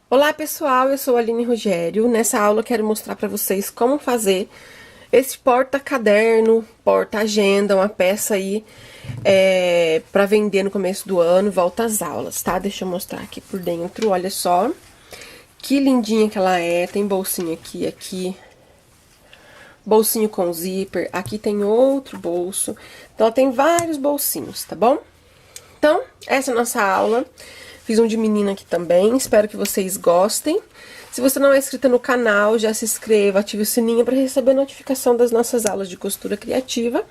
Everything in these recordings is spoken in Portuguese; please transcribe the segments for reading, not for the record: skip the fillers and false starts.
Olá pessoal, eu sou a Aline Rogério. Nessa aula eu quero mostrar para vocês como fazer esse porta-caderno, porta-agenda, uma peça aí para vender no começo do ano, volta às aulas, tá? Deixa eu mostrar aqui por dentro, olha só. Que lindinha que ela é, tem bolsinho aqui, bolsinho com zíper, aqui tem outro bolso. Então ela tem vários bolsinhos, tá bom? Então, essa é a nossa aula. Fiz um de menina aqui também, espero que vocês gostem. Se você não é inscrita no canal, já se inscreva, ative o sininho para receber notificação das nossas aulas de costura criativa,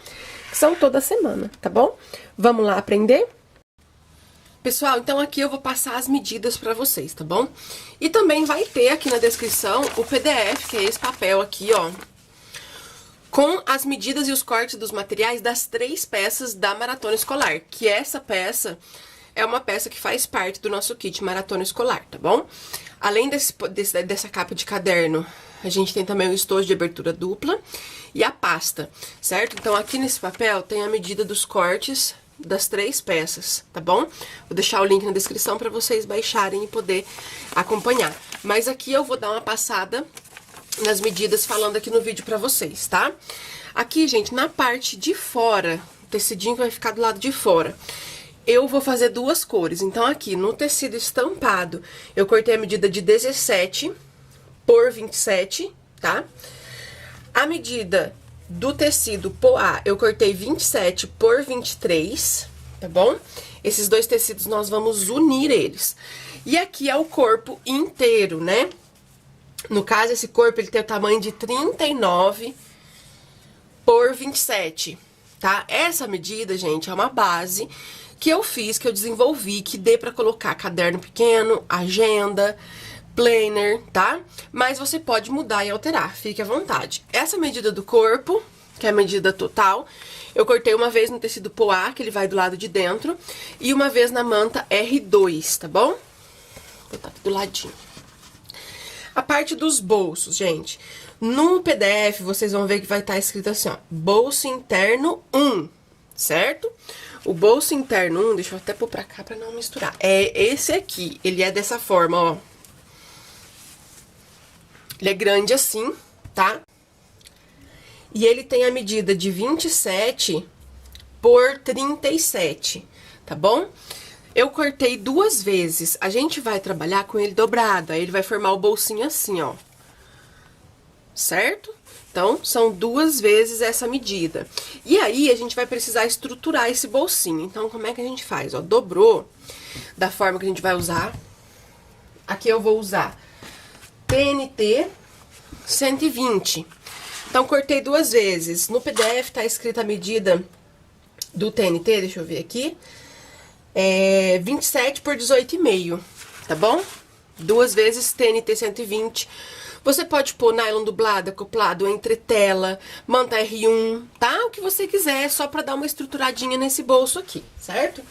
que são toda semana, tá bom? Vamos lá aprender? Pessoal, então aqui eu vou passar as medidas para vocês, tá bom? E também vai ter aqui na descrição o PDF, que é esse papel aqui, ó, com as medidas e os cortes dos materiais das 3 peças da Maratona Escolar, que essa peça é uma peça que faz parte do nosso kit Maratona Escolar, tá bom? Além dessa capa de caderno, a gente tem também o estojo de abertura dupla e a pasta, certo? Então, aqui nesse papel tem a medida dos cortes das 3 peças, tá bom? Vou deixar o link na descrição para vocês baixarem e poder acompanhar. Mas aqui eu vou dar uma passada nas medidas falando aqui no vídeo pra vocês, tá? Aqui, gente, na parte de fora, o tecidinho que vai ficar do lado de fora, eu vou fazer 2 cores. Então, aqui, no tecido estampado, eu cortei a medida de 17 por 27, tá? A medida do tecido poá, eu cortei 27 por 23, tá bom? Esses 2 tecidos, nós vamos unir eles. E aqui é o corpo inteiro, né? No caso, esse corpo, ele tem o tamanho de 39 por 27, tá? Essa medida, gente, é uma base que eu fiz, que eu desenvolvi, que dê pra colocar caderno pequeno, agenda, planner, tá? Mas você pode mudar e alterar, fique à vontade. Essa medida do corpo, que é a medida total, eu cortei uma vez no tecido poá, que ele vai do lado de dentro, e uma vez na manta R2, tá bom? Vou botar aqui do ladinho. A parte dos bolsos, gente, no PDF vocês vão ver que vai estar escrito assim, ó, bolso interno 1, certo? O bolso interno 1, deixa eu até pôr pra cá pra não misturar, é esse aqui, ele é dessa forma, ó. Ele é grande assim, tá? E ele tem a medida de 27 por 37, tá bom? Eu cortei 2 vezes, a gente vai trabalhar com ele dobrado, aí ele vai formar o bolsinho assim, ó. Certo? Então, são 2 vezes essa medida. E aí, a gente vai precisar estruturar esse bolsinho. Então, como é que a gente faz? Ó, dobrou da forma que a gente vai usar. Aqui eu vou usar TNT 120. Então, cortei 2 vezes. No PDF tá escrita a medida do TNT, deixa eu ver aqui. 27 por 18,5, tá bom? 2 vezes TNT 120. Você pode pôr nylon dublado, acoplado, entretela, manta R1, tá? O que você quiser, só pra dar uma estruturadinha nesse bolso aqui, certo?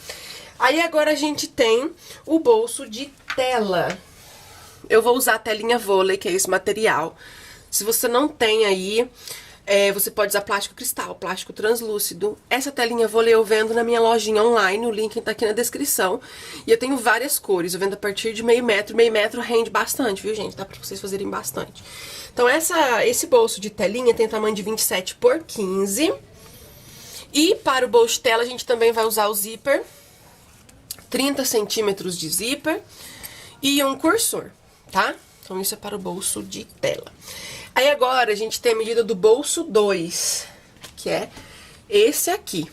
Aí agora a gente tem o bolso de tela. Eu vou usar a telinha vôlei, que é esse material. Se você não tem aí, você pode usar plástico cristal, plástico translúcido. Essa telinha vôlei eu vendo na minha lojinha online, o link tá aqui na descrição. E eu tenho várias cores, eu vendo a partir de meio metro rende bastante, viu, gente? Dá pra vocês fazerem bastante. Então, esse bolso de telinha tem tamanho de 27 por 15. E para o bolso de tela, a gente também vai usar o zíper, 30 centímetros de zíper e um cursor, tá? Então, isso é para o bolso de tela. Aí agora a gente tem a medida do bolso 2, que é esse aqui,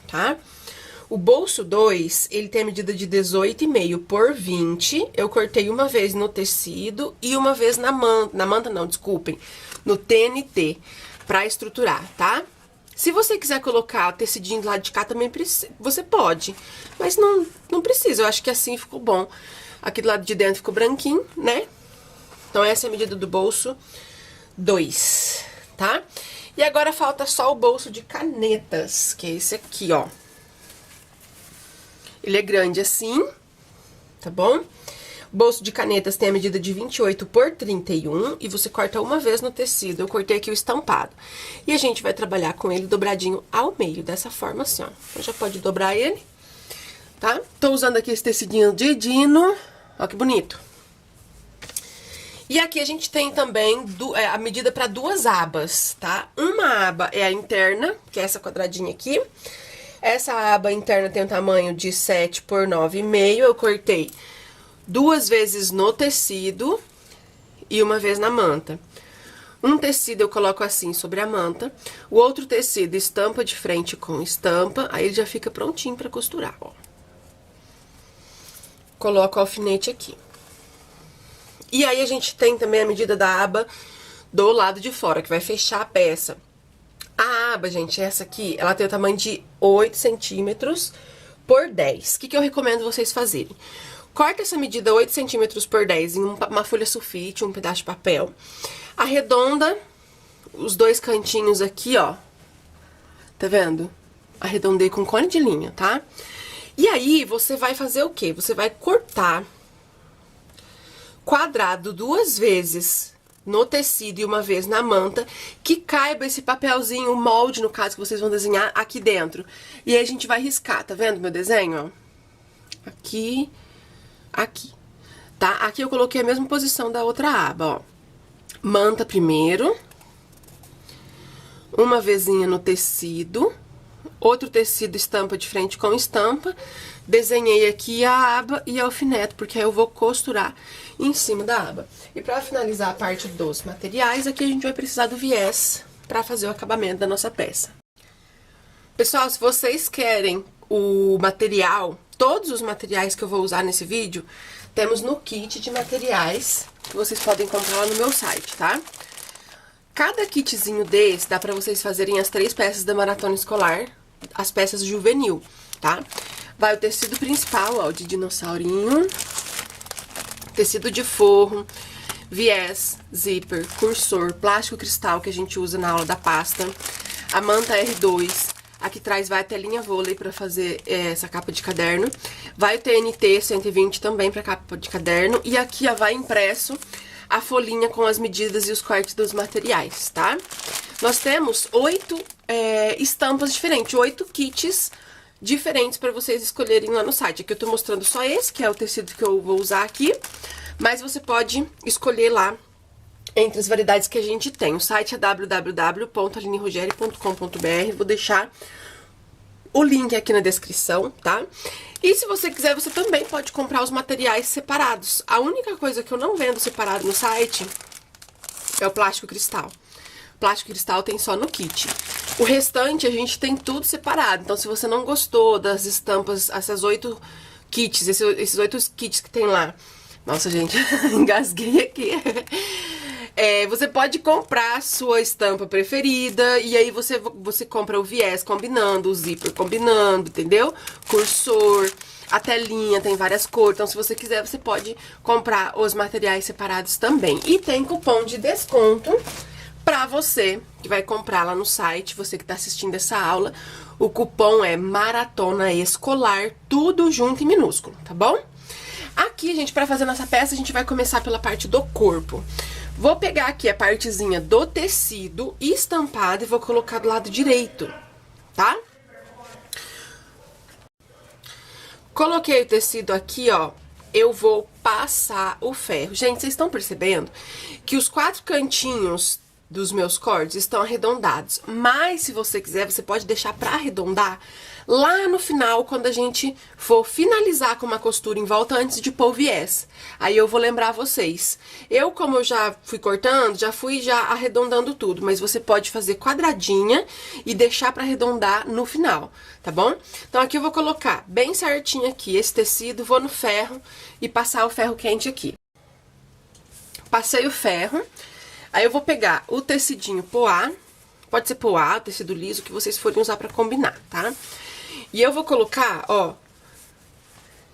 tá? O bolso 2, ele tem a medida de 18,5 por 20. Eu cortei uma vez no tecido e uma vez na manta não, desculpem, no TNT, pra estruturar, tá? Se você quiser colocar o tecidinho do lado de cá também, você pode, mas não precisa, eu acho que assim ficou bom. Aqui do lado de dentro ficou branquinho, né? Então essa é a medida do bolso 2, tá? E agora falta só o bolso de canetas, que é esse aqui, ó. Ele é grande assim, tá bom? O bolso de canetas tem a medida de 28 por 31 e você corta uma vez no tecido. Eu cortei aqui o estampado. E a gente vai trabalhar com ele dobradinho ao meio, dessa forma assim, ó. Então já pode dobrar ele, tá? Tô usando aqui esse tecidinho de Dino, ó que bonito. E aqui a gente tem também a medida para duas abas, tá? Uma aba é a interna, que é essa quadradinha aqui. Essa aba interna tem o tamanho de 7 por 9,5. Eu cortei 2 vezes no tecido e 1 vez na manta. Um tecido eu coloco assim sobre a manta, o outro tecido estampa de frente com estampa, aí ele já fica prontinho pra costurar, ó. Coloco o alfinete aqui. E aí a gente tem também a medida da aba do lado de fora, que vai fechar a peça. A aba, gente, essa aqui, ela tem o tamanho de 8 centímetros por 10. O que eu recomendo vocês fazerem? Corta essa medida 8 centímetros por 10 em uma folha sulfite, um pedaço de papel. Arredonda os dois cantinhos aqui, ó. Tá vendo? Arredondei com cone de linha, tá? E aí, você vai fazer o quê? Você vai cortar quadrado 2 vezes no tecido e 1 vez na manta, que caiba esse papelzinho, o molde, no caso, que vocês vão desenhar aqui dentro. E aí a gente vai riscar, tá vendo meu desenho, ó? Aqui, aqui, tá? Aqui eu coloquei a mesma posição da outra aba, ó. Manta primeiro, 1 vezinha no tecido, outro tecido estampa de frente com estampa, desenhei aqui a aba e alfineto, porque aí eu vou costurar em cima da aba. E pra finalizar a parte dos materiais, aqui a gente vai precisar do viés pra fazer o acabamento da nossa peça. Pessoal, se vocês querem o material, todos os materiais que eu vou usar nesse vídeo, temos no kit de materiais que vocês podem comprar lá no meu site, tá? Cada kitzinho desse dá pra vocês fazerem as 3 peças da maratona escolar, as peças juvenil, tá? Vai o tecido principal, ó, de dinossaurinho, tecido de forro, viés, zíper, cursor, plástico cristal que a gente usa na aula da pasta, a manta R2, aqui atrás vai a telinha vôlei pra fazer essa capa de caderno, vai o TNT 120 também pra capa de caderno, e aqui, ó, vai impresso a folhinha com as medidas e os cortes dos materiais, tá? Nós temos 8 estampas diferentes, 8 kits diferentes pra vocês escolherem lá no site. Aqui eu tô mostrando só esse, que é o tecido que eu vou usar aqui, mas você pode escolher lá entre as variedades que a gente tem. O site é www.alinerogeri.com.br, vou deixar o link aqui na descrição, tá? E se você quiser, você também pode comprar os materiais separados. A única coisa que eu não vendo separado no site é o plástico cristal. Plástico cristal tem só no kit. O restante a gente tem tudo separado. Então, se você não gostou das estampas, essas 8 kits, esses 8 kits que tem lá. Nossa, gente, engasguei aqui. Você pode comprar a sua estampa preferida, e aí você compra o viés combinando, o zíper combinando, entendeu? Cursor, a telinha, tem várias cores, então se você quiser você pode comprar os materiais separados também. E tem cupom de desconto pra você que vai comprar lá no site, você que tá assistindo essa aula. O cupom é Maratona Escolar, tudo junto em minúsculo, tá bom? Aqui, gente, pra fazer nossa peça, a gente vai começar pela parte do corpo. Vou pegar aqui a partezinha do tecido estampado e vou colocar do lado direito, tá? Coloquei o tecido aqui, ó, eu vou passar o ferro. Gente, vocês estão percebendo que os 4 cantinhos dos meus cortes estão arredondados, mas se você quiser, você pode deixar pra arredondar lá no final, quando a gente for finalizar com uma costura em volta antes de pôr o viés. Aí eu vou lembrar vocês. Como eu já fui cortando, já fui arredondando tudo, mas você pode fazer quadradinha e deixar pra arredondar no final, tá bom? Então aqui eu vou colocar bem certinho aqui esse tecido, vou no ferro e passar o ferro quente aqui. Passei o ferro. Aí eu vou pegar o tecidinho poá, pode ser poá, tecido liso, que vocês forem usar pra combinar, tá? E eu vou colocar, ó,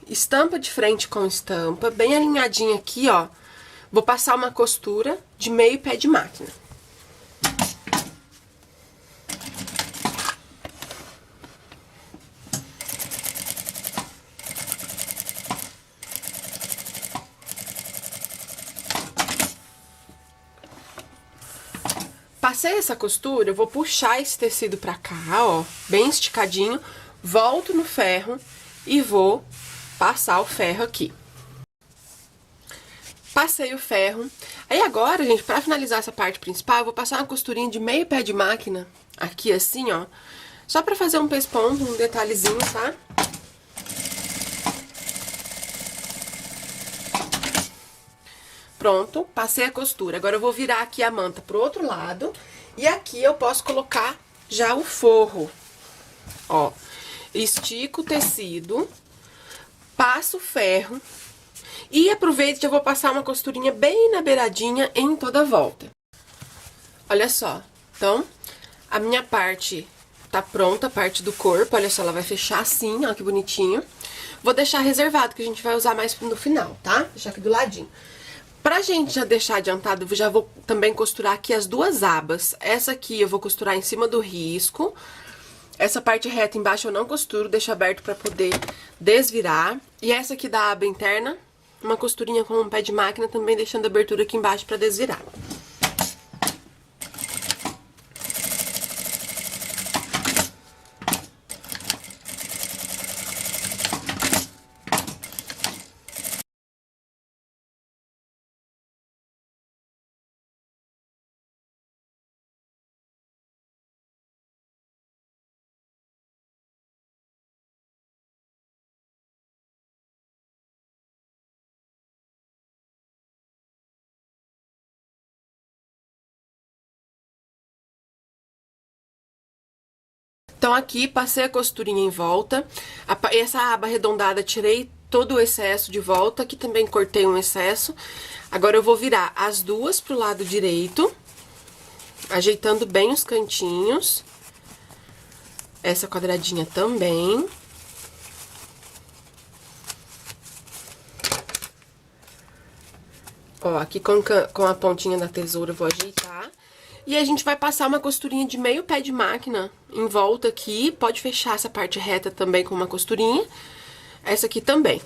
estampa de frente com estampa, bem alinhadinha aqui, ó. Vou passar uma costura de meio pé de máquina. Passei essa costura, eu vou puxar esse tecido pra cá, ó, bem esticadinho, volto no ferro e vou passar o ferro aqui. Passei o ferro, Aí agora, gente, pra finalizar essa parte principal, eu vou passar uma costurinha de meio pé de máquina, aqui assim, ó. Só pra fazer um pesponto, um detalhezinho, tá? Pronto, passei a costura. Agora eu vou virar aqui a manta pro outro lado. E aqui eu posso colocar já o forro. Ó, estico o tecido, passo o ferro e aproveito que eu vou passar uma costurinha bem na beiradinha em toda a volta. Olha só, então, a minha parte tá pronta, a parte do corpo, olha só, ela vai fechar assim, ó, que bonitinho. Vou deixar reservado, que a gente vai usar mais no final, tá? Deixar aqui do ladinho. Pra gente já deixar adiantado, eu já vou também costurar aqui as duas abas. Essa aqui eu vou costurar em cima do risco. Essa parte reta embaixo eu não costuro, deixo aberto pra poder desvirar. E essa aqui da aba interna, uma costurinha com um pé de máquina, também deixando a abertura aqui embaixo pra desvirar. Então, aqui, passei a costurinha em volta. Essa aba arredondada, tirei todo o excesso de volta. Aqui também cortei um excesso. Agora, eu vou virar as duas pro lado direito, ajeitando bem os cantinhos. Essa quadradinha também. Ó, aqui com a pontinha da tesoura eu vou ajeitar. E a gente vai passar uma costurinha de meio pé de máquina em volta aqui. Pode fechar essa parte reta também com uma costurinha. Essa aqui também.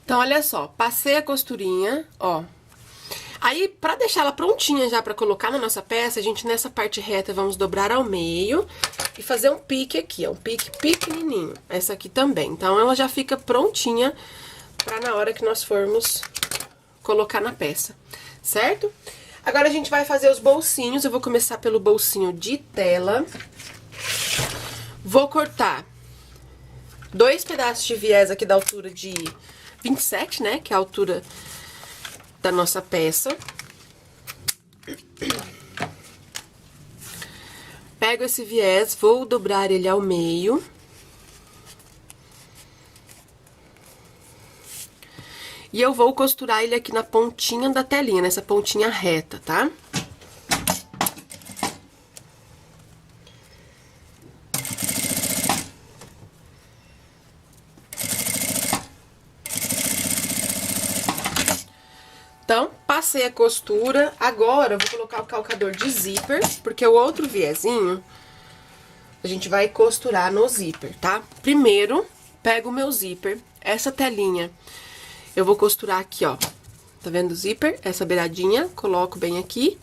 Então, olha só, passei a costurinha, ó. Aí, pra deixar ela prontinha já pra colocar na nossa peça, a gente nessa parte reta vamos dobrar ao meio e fazer um pique aqui, ó, um pique pequenininho. Essa aqui também. Então, ela já fica prontinha pra na hora que nós formos colocar na peça, certo? Agora, a gente vai fazer os bolsinhos. Eu vou começar pelo bolsinho de tela. Vou cortar 2 pedaços de viés aqui da altura de 27, né? Que é a altura da nossa peça. Pego esse viés, vou dobrar ele ao meio. E eu vou costurar ele aqui na pontinha da telinha, nessa pontinha reta, tá? Então, passei a costura, agora eu vou colocar o calcador de zíper, porque o outro viezinho a gente vai costurar no zíper, tá? Primeiro, pego o meu zíper, essa telinha, eu vou costurar aqui, ó, tá vendo o zíper? Essa beiradinha, coloco bem aqui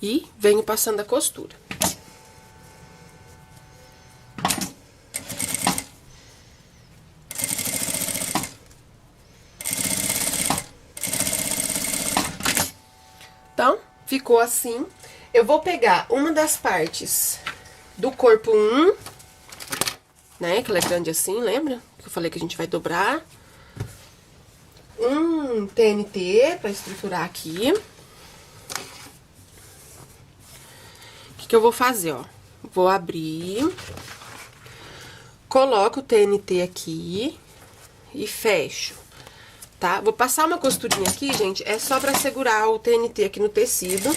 e venho passando a costura. Então, ficou assim. Eu vou pegar uma das partes do corpo 1, né, que ela é grande assim, lembra? Que eu falei que a gente vai dobrar. Um TNT pra estruturar aqui. O que eu vou fazer, ó? Vou abrir, coloco o TNT aqui e fecho. Tá? Vou passar uma costurinha aqui, gente, é só pra segurar o TNT aqui no tecido.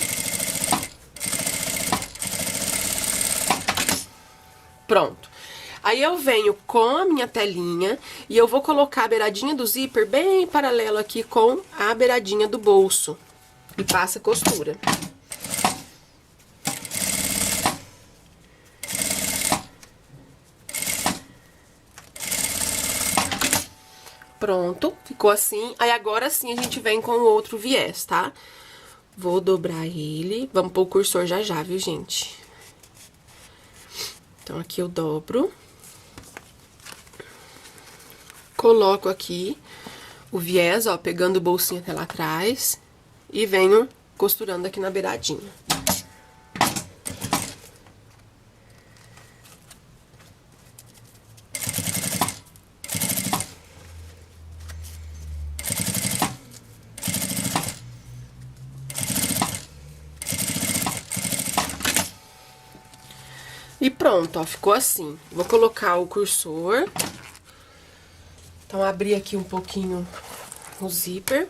Pronto. Aí eu venho com a minha telinha e eu vou colocar a beiradinha do zíper bem paralelo aqui com a beiradinha do bolso. E passa a costura. Pronto, ficou assim. Aí agora sim a gente vem com o outro viés, tá? Vou dobrar ele. Vamos pôr o cursor já já, viu, gente? Então, aqui eu dobro. Coloco aqui o viés, ó, pegando o bolsinho até lá atrás. E venho costurando aqui na beiradinha. E pronto, ó, ficou assim. Vou colocar o cursor. Então, abri aqui um pouquinho o zíper.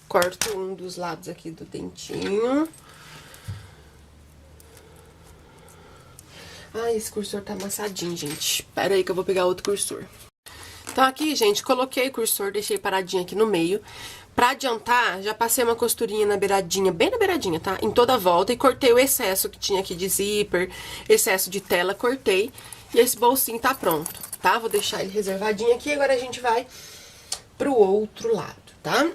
Corto um dos lados aqui do dentinho. Ai, esse cursor tá amassadinho, gente. Pera aí que eu vou pegar outro cursor. Então, aqui, gente, coloquei o cursor, deixei paradinho aqui no meio. Pra adiantar, já passei uma costurinha na beiradinha, bem na beiradinha, tá? Em toda a volta, e cortei o excesso que tinha aqui de zíper, excesso de tela, cortei. E esse bolsinho tá pronto, tá? Vou deixar ele reservadinho aqui, agora a gente vai pro outro lado, tá?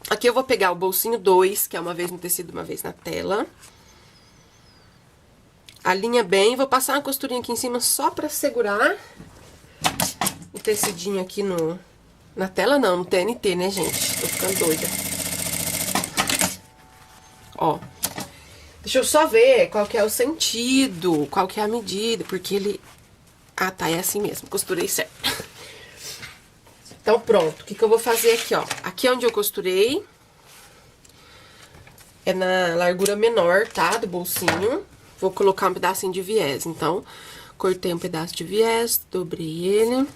Aqui eu vou pegar o bolsinho 2, que é uma vez no tecido, uma vez na tela. Alinha bem, vou passar uma costurinha aqui em cima só pra segurar o tecidinho aqui na tela não, no TNT, né, gente? Tô ficando doida. Ó. Deixa eu só ver qual que é o sentido, qual que é a medida, porque ele... Ah, tá, é assim mesmo, costurei certo. Então, pronto, o que que eu vou fazer aqui, ó? Aqui onde eu costurei é na largura menor, tá, do bolsinho. Vou colocar um pedacinho de viés, então, cortei um pedaço de viés, dobrei ele.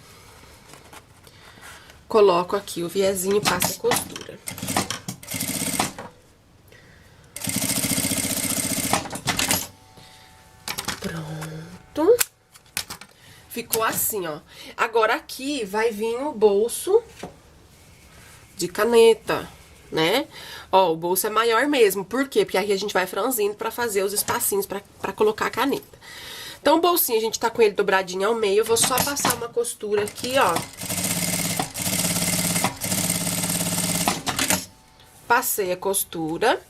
Coloco aqui o viezinho e passo a costura. Pronto. Ficou assim, ó. Agora aqui vai vir o bolso de caneta, né? Ó, o bolso é maior mesmo. Por quê? Porque aqui a gente vai franzindo pra fazer os espacinhos pra colocar a caneta. Então, o bolsinho, a gente tá com ele dobradinho ao meio. Eu vou só passar uma costura aqui, ó. Passei a costura.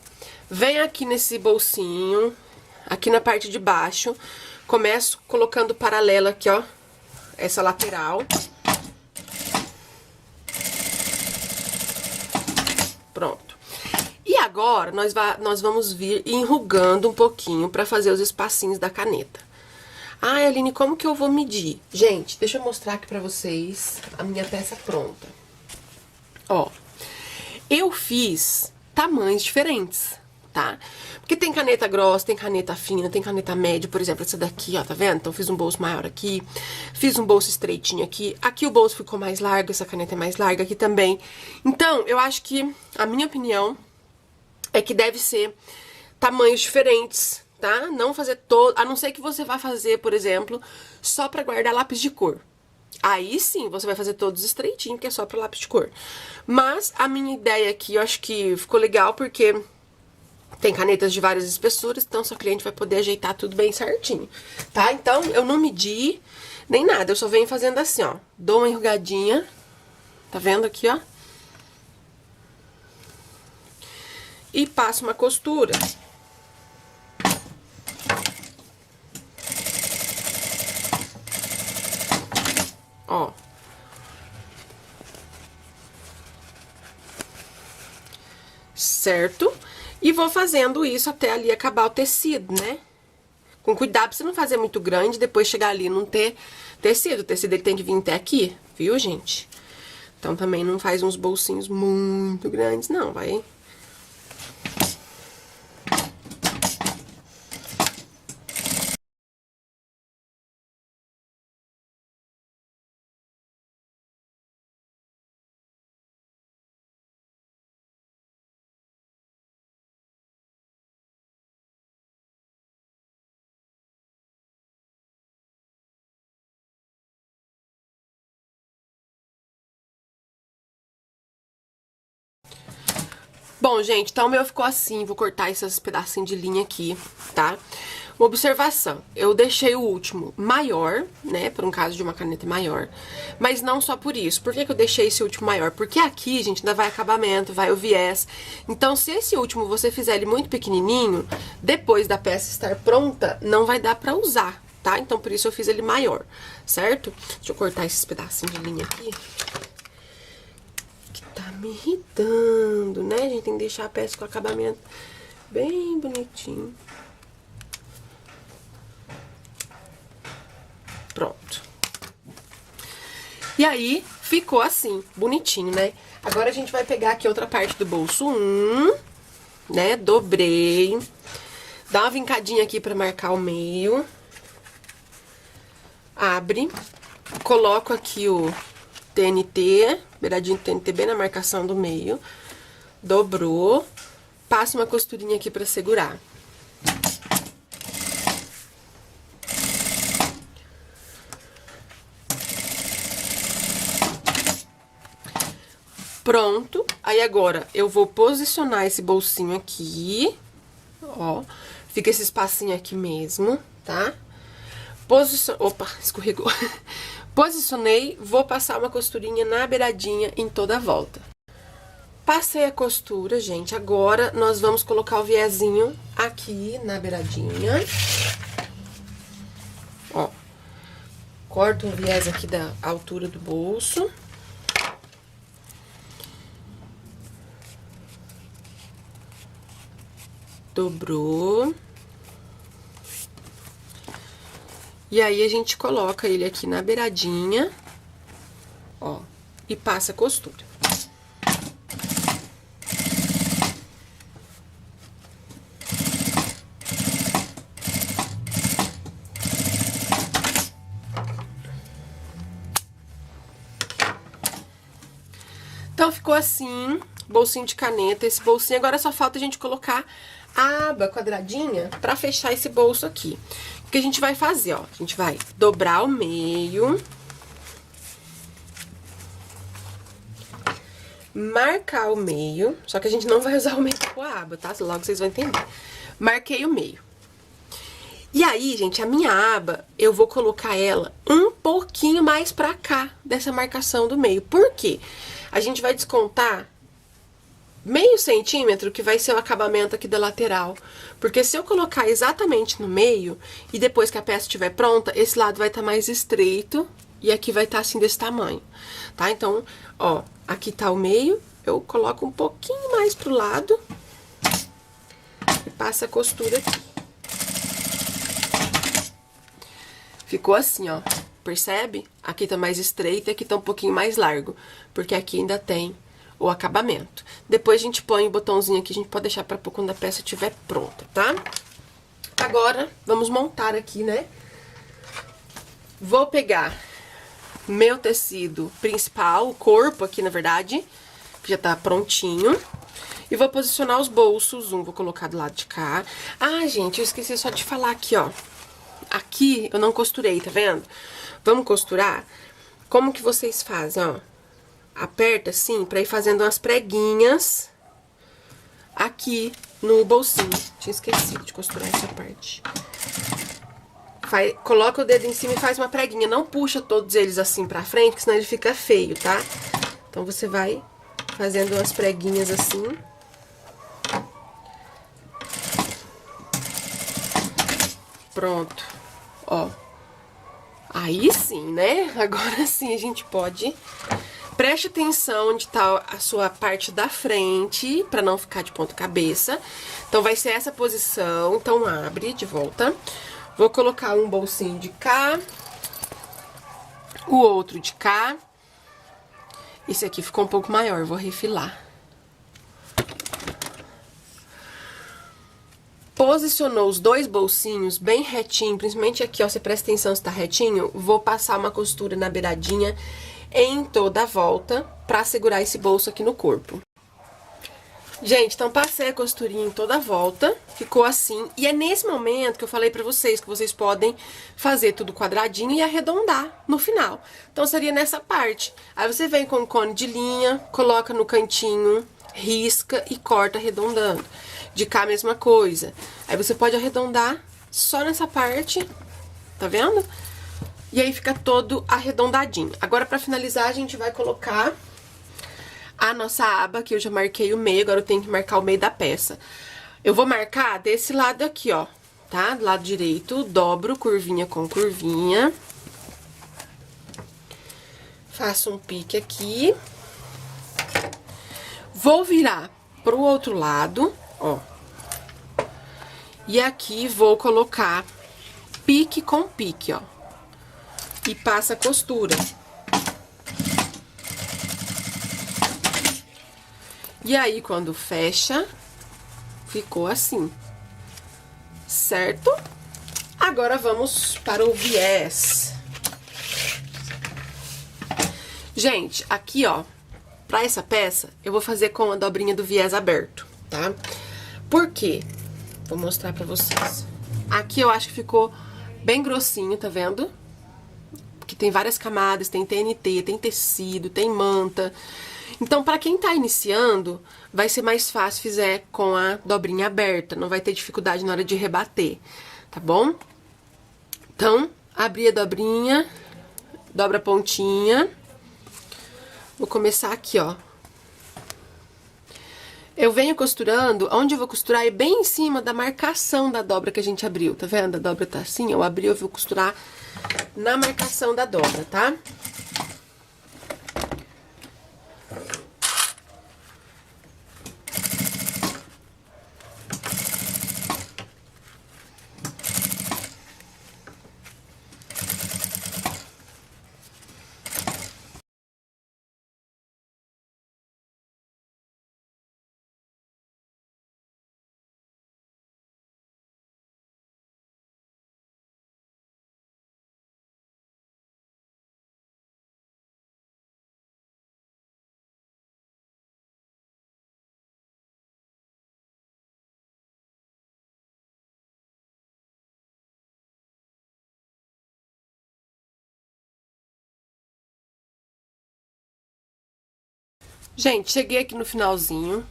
Venho aqui nesse bolsinho, aqui na parte de baixo. Começo colocando paralelo aqui, ó. Essa lateral. Pronto. E agora, nós vamos vir enrugando um pouquinho pra fazer os espacinhos da caneta. Ah, Aline, como que eu vou medir? Gente, deixa eu mostrar aqui pra vocês a minha peça pronta. Ó, eu fiz tamanhos diferentes, tá? Porque tem caneta grossa, tem caneta fina, tem caneta média, por exemplo, essa daqui, ó, tá vendo? Então, fiz um bolso maior aqui, fiz um bolso estreitinho aqui. Aqui o bolso ficou mais largo, essa caneta é mais larga aqui também. Então, eu acho que, a minha opinião, é que deve ser tamanhos diferentes, tá? Não fazer todo... A não ser que você vá fazer, por exemplo, só pra guardar lápis de cor. Aí sim, você vai fazer todos estreitinho, que é só pra lápis de cor. Mas a minha ideia aqui, eu acho que ficou legal, porque tem canetas de várias espessuras, então sua cliente vai poder ajeitar tudo bem certinho, tá? Então, eu não medi nem nada, eu só venho fazendo assim, ó. Dou uma enrugadinha, tá vendo aqui, ó? E passo uma costura. Ó. Certo? E vou fazendo isso até ali acabar o tecido, né? Com cuidado pra você não fazer muito grande, depois chegar ali e não ter tecido. O tecido ele tem que vir até aqui, viu, gente? Então também não faz uns bolsinhos muito grandes, não, vai... Bom, gente, então o meu ficou assim, vou cortar esses pedacinhos de linha aqui, tá? Uma observação, eu deixei o último maior, né, por um caso de uma caneta maior, mas não só por isso. Por que que eu deixei esse último maior? Porque aqui, gente, ainda vai acabamento, vai o viés. Então, se esse último você fizer ele muito pequenininho, depois da peça estar pronta, não vai dar pra usar, tá? Então, por isso eu fiz ele maior, certo? Deixa eu cortar esses pedacinhos de linha aqui, que tá me irritando, né? A gente tem que deixar a peça com acabamento bem bonitinho. Pronto. E aí, ficou assim, bonitinho, né? Agora a gente vai pegar aqui outra parte do bolso 1, né? Dobrei. Dá uma vincadinha aqui pra marcar o meio. Abre. Coloco aqui o TNT, beiradinho do TNT bem na marcação do meio. Dobrou. Passa uma costurinha aqui pra segurar. Pronto, aí agora eu vou posicionar esse bolsinho aqui, ó, fica esse espacinho aqui mesmo, tá? Opa, escorregou. Posicionei, vou passar uma costurinha na beiradinha em toda a volta. Passei a costura, gente, agora nós vamos colocar o viezinho aqui na beiradinha. Ó, corto o viés aqui da altura do bolso. Dobrou. E aí, a gente coloca ele aqui na beiradinha, ó, e passa a costura. Então, ficou assim, bolsinho de caneta, esse bolsinho. Agora só falta a gente colocar a aba quadradinha pra fechar esse bolso aqui. O que a gente vai fazer, ó? A gente vai dobrar o meio. Marcar o meio. Só que a gente não vai usar o meio com a aba, tá? Logo vocês vão entender. Marquei o meio. E aí, gente, a minha aba, eu vou colocar ela um pouquinho mais pra cá, dessa marcação do meio. Por quê? A gente vai descontar meio centímetro, que vai ser o acabamento aqui da lateral. Porque se eu colocar exatamente no meio, e depois que a peça estiver pronta, esse lado vai estar mais estreito, e aqui vai estar assim desse tamanho, tá? Então, ó, aqui tá o meio, eu coloco um pouquinho mais pro lado, e passo a costura aqui. Ficou assim, ó, percebe? Aqui tá mais estreito e aqui tá um pouquinho mais largo, porque aqui ainda tem o acabamento. Depois a gente põe o botãozinho aqui, a gente pode deixar pra pôr quando a peça estiver pronta, tá? Agora, vamos montar aqui, né? Vou pegar meu tecido principal, o corpo aqui, na verdade, que já tá prontinho. E vou posicionar os bolsos, vou colocar do lado de cá. Ah, gente, eu esqueci só de falar aqui, ó. Aqui eu não costurei, tá vendo? Vamos costurar? Como que vocês fazem, ó? Aperta assim, pra ir fazendo umas preguinhas aqui no bolsinho. Tinha esquecido de costurar essa parte. Coloca o dedo em cima e faz uma preguinha. Não puxa todos eles assim pra frente, porque senão ele fica feio, tá? Então, você vai fazendo umas preguinhas assim. Pronto. Ó. Aí sim, né? Agora sim a gente pode... Preste atenção onde tá a sua parte da frente, pra não ficar de ponta cabeça. Então, vai ser essa posição. Então, abre de volta. Vou colocar um bolsinho de cá. O outro de cá. Esse aqui ficou um pouco maior, vou refilar. Posicionou os dois bolsinhos bem retinho, principalmente aqui, ó, você presta atenção se tá retinho. Vou passar uma costura na beiradinha em toda a volta, pra segurar esse bolso aqui no corpo. Gente, então passei a costurinha em toda a volta, ficou assim. E é nesse momento que eu falei pra vocês que vocês podem fazer tudo quadradinho e arredondar no final. Então, seria nessa parte. Aí você vem com um cone de linha, coloca no cantinho, risca e corta arredondando. De cá a mesma coisa. Aí você pode arredondar só nessa parte, tá vendo? E aí fica todo arredondadinho. Agora, pra finalizar, a gente vai colocar a nossa aba, que eu já marquei o meio, agora eu tenho que marcar o meio da peça. Eu vou marcar desse lado aqui, ó, tá? Do lado direito, dobro curvinha com curvinha. Faço um pique aqui. Vou virar pro outro lado, ó. E aqui vou colocar pique com pique, ó. E passa a costura. E aí, quando fecha, ficou assim, certo? Agora, vamos para o viés. Gente, aqui, ó, pra essa peça, eu vou fazer com a dobrinha do viés aberto, tá? Por quê? Vou mostrar pra vocês. Aqui eu acho que ficou bem grossinho, tá vendo? Porque tem várias camadas, tem TNT, tem tecido, tem manta. Então, pra quem tá iniciando, vai ser mais fácil fizer com a dobrinha aberta. Não vai ter dificuldade na hora de rebater, tá bom? Então, abri a dobrinha, dobra a pontinha. Vou começar aqui, ó. Eu venho costurando, onde eu vou costurar é bem em cima da marcação da dobra que a gente abriu, tá vendo? A dobra tá assim, eu abri, eu vou costurar na marcação da dobra, tá? Gente, cheguei aqui no finalzinho,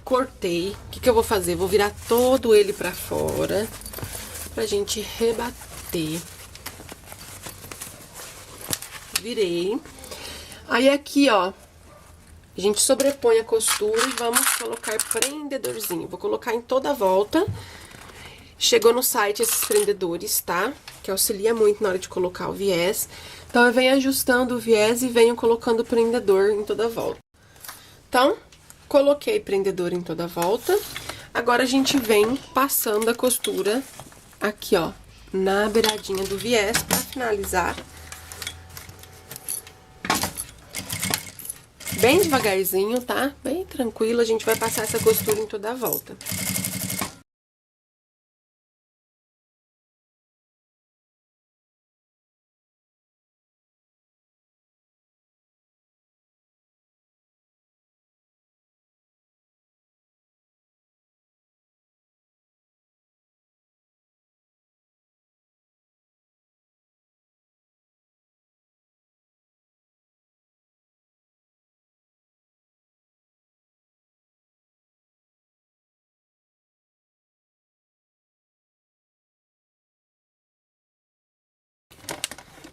cortei. O que eu vou fazer? Vou virar todo ele pra fora, pra gente rebater. Virei. Aí aqui, ó, a gente sobrepõe a costura e vamos colocar prendedorzinho. Vou colocar em toda a volta. Chegou no site esses prendedores, tá? Que auxilia muito na hora de colocar o viés. Então, eu venho ajustando o viés e venho colocando o prendedor em toda a volta. Então, coloquei prendedor em toda a volta. Agora, a gente vem passando a costura aqui, ó, na beiradinha do viés pra finalizar. Bem devagarzinho, tá? Bem tranquilo, a gente vai passar essa costura em toda a volta.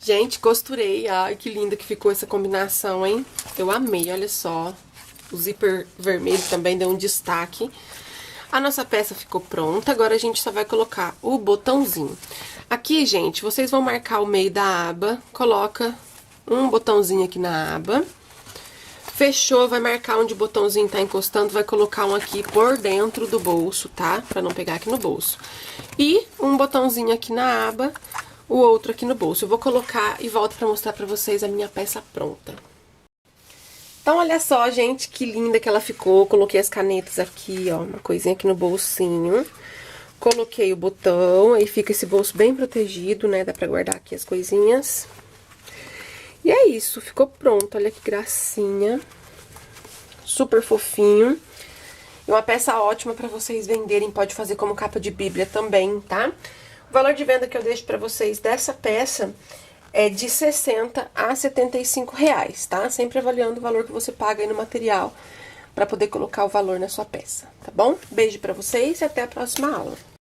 Gente, costurei. Ai, que linda que ficou essa combinação, hein? Eu amei, olha só. O zíper vermelho também deu um destaque. A nossa peça ficou pronta, agora a gente só vai colocar o botãozinho. Aqui, gente, vocês vão marcar o meio da aba, coloca um botãozinho aqui na aba. Fechou, vai marcar onde o botãozinho tá encostando, vai colocar um aqui por dentro do bolso, tá? Pra não pegar aqui no bolso. E um botãozinho aqui na aba, o outro aqui no bolso. Eu vou colocar e volto pra mostrar pra vocês a minha peça pronta. Então, olha só, gente, que linda que ela ficou. Coloquei as canetas aqui, ó, uma coisinha aqui no bolsinho. Coloquei o botão, aí fica esse bolso bem protegido, né? Dá pra guardar aqui as coisinhas. E é isso, ficou pronto, olha que gracinha. Super fofinho. E uma peça ótima pra vocês venderem, pode fazer como capa de bíblia também, tá? O valor de venda que eu deixo pra vocês dessa peça é de 60 a 75 reais, tá? Sempre avaliando o valor que você paga aí no material pra poder colocar o valor na sua peça, tá bom? Beijo pra vocês e até a próxima aula.